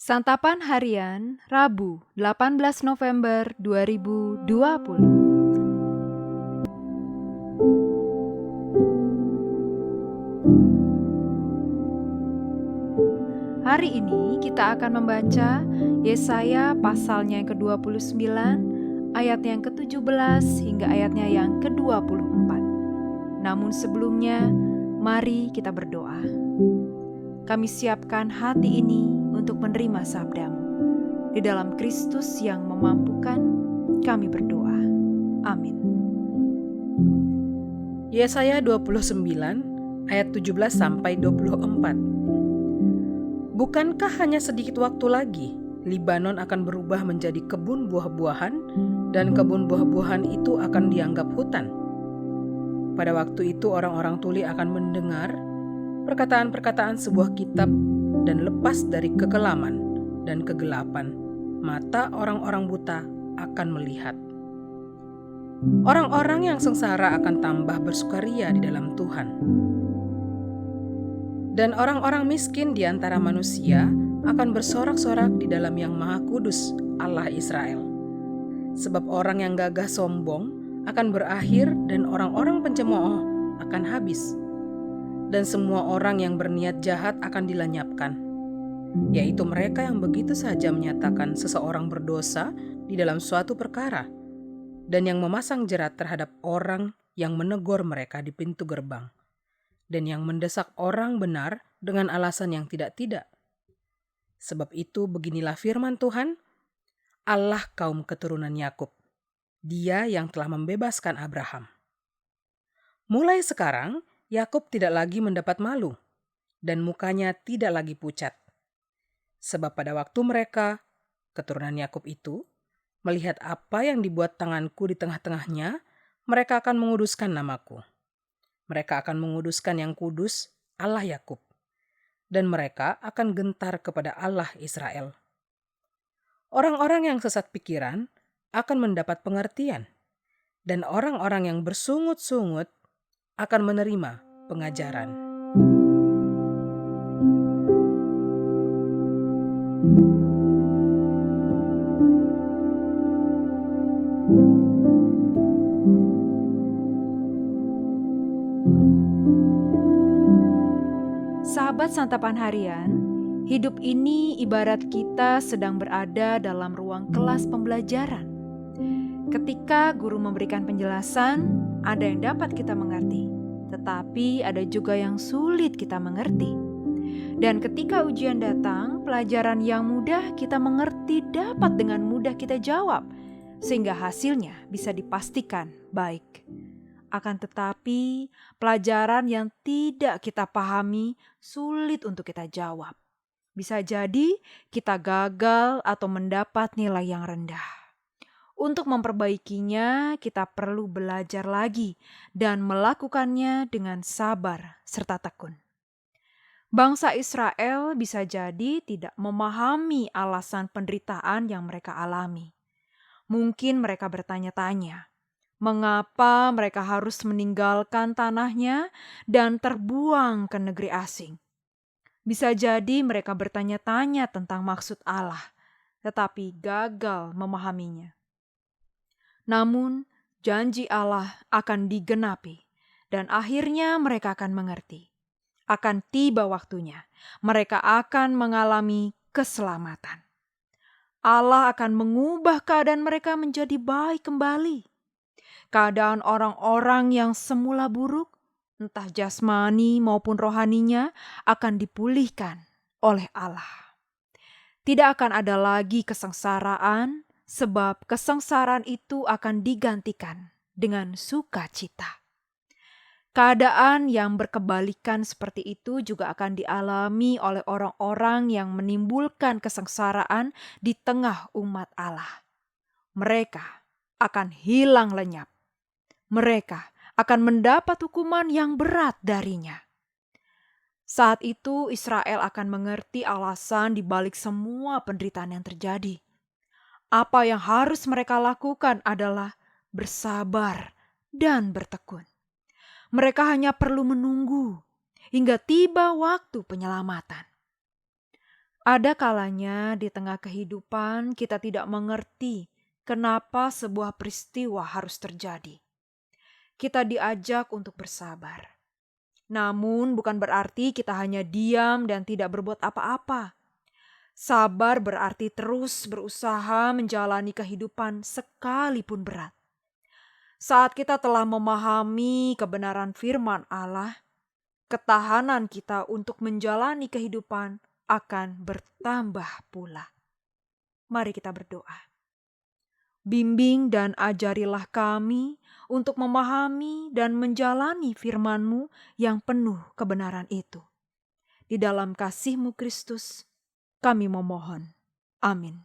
Santapan Harian Rabu 18 November 2020. Hari ini kita akan membaca Yesaya pasalnya yang ke-29, ayatnya yang ke-17 hingga ayatnya yang ke-24. Namun sebelumnya, mari kita berdoa. Kami siapkan hati ini untuk menerima sabda-Mu. Di dalam Kristus yang memampukan, kami berdoa. Amin. Yesaya 29 ayat 17 sampai 24. Bukankah hanya sedikit waktu lagi Libanon akan berubah menjadi kebun buah-buahan dan kebun buah-buahan itu akan dianggap hutan? Pada waktu itu orang-orang tuli akan mendengar perkataan-perkataan sebuah kitab dan lepas dari kekelaman dan kegelapan, mata orang-orang buta akan melihat. Orang-orang yang sengsara akan tambah bersukaria di dalam Tuhan. Dan orang-orang miskin di antara manusia akan bersorak-sorak di dalam Yang Maha Kudus, Allah Israel. Sebab orang yang gagah sombong akan berakhir dan orang-orang pencemooh akan habis. Dan semua orang yang berniat jahat akan dilenyapkan, yaitu mereka yang begitu saja menyatakan seseorang berdosa di dalam suatu perkara, dan yang memasang jerat terhadap orang yang menegur mereka di pintu gerbang, dan yang mendesak orang benar dengan alasan yang tidak-tidak. Sebab itu beginilah firman Tuhan, Allah kaum keturunan Yakub, Dia yang telah membebaskan Abraham. Mulai sekarang, Yakub tidak lagi mendapat malu, dan mukanya tidak lagi pucat. Sebab pada waktu mereka, keturunan Yakub itu, melihat apa yang dibuat tanganku di tengah-tengahnya, mereka akan menguduskan namaku. Mereka akan menguduskan yang kudus, Allah Yakub. Dan mereka akan gentar kepada Allah Israel. Orang-orang yang sesat pikiran akan mendapat pengertian, dan orang-orang yang bersungut-sungut akan menerima pengajaran. Sahabat Santapan Harian, hidup ini ibarat kita sedang berada dalam ruang kelas pembelajaran. Ketika guru memberikan penjelasan, ada yang dapat kita mengerti, tetapi ada juga yang sulit kita mengerti. Dan ketika ujian datang, pelajaran yang mudah kita mengerti dapat dengan mudah kita jawab, sehingga hasilnya bisa dipastikan baik. Akan tetapi, pelajaran yang tidak kita pahami sulit untuk kita jawab. Bisa jadi kita gagal atau mendapat nilai yang rendah. Untuk memperbaikinya, kita perlu belajar lagi dan melakukannya dengan sabar serta tekun. Bangsa Israel bisa jadi tidak memahami alasan penderitaan yang mereka alami. Mungkin mereka bertanya-tanya, mengapa mereka harus meninggalkan tanahnya dan terbuang ke negeri asing? Bisa jadi mereka bertanya-tanya tentang maksud Allah, tetapi gagal memahaminya. Namun, janji Allah akan digenapi, dan akhirnya mereka akan mengerti. Akan tiba waktunya, mereka akan mengalami keselamatan. Allah akan mengubah keadaan mereka menjadi baik kembali. Keadaan orang-orang yang semula buruk, entah jasmani maupun rohaninya, akan dipulihkan oleh Allah. Tidak akan ada lagi kesengsaraan, sebab kesengsaraan itu akan digantikan dengan sukacita. Keadaan yang berkebalikan seperti itu juga akan dialami oleh orang-orang yang menimbulkan kesengsaraan di tengah umat Allah. Mereka akan hilang lenyap. Mereka akan mendapat hukuman yang berat darinya. Saat itu Israel akan mengerti alasan di balik semua penderitaan yang terjadi. Apa yang harus mereka lakukan adalah bersabar dan bertekun. Mereka hanya perlu menunggu hingga tiba waktu penyelamatan. Ada kalanya di tengah kehidupan kita tidak mengerti kenapa sebuah peristiwa harus terjadi. Kita diajak untuk bersabar. Namun bukan berarti kita hanya diam dan tidak berbuat apa-apa. Sabar berarti terus berusaha menjalani kehidupan sekalipun berat. Saat kita telah memahami kebenaran firman Allah, ketahanan kita untuk menjalani kehidupan akan bertambah pula. Mari kita berdoa. Bimbing dan ajarilah kami untuk memahami dan menjalani firman-Mu yang penuh kebenaran itu. Di dalam kasih-Mu Kristus, kami memohon. Amin.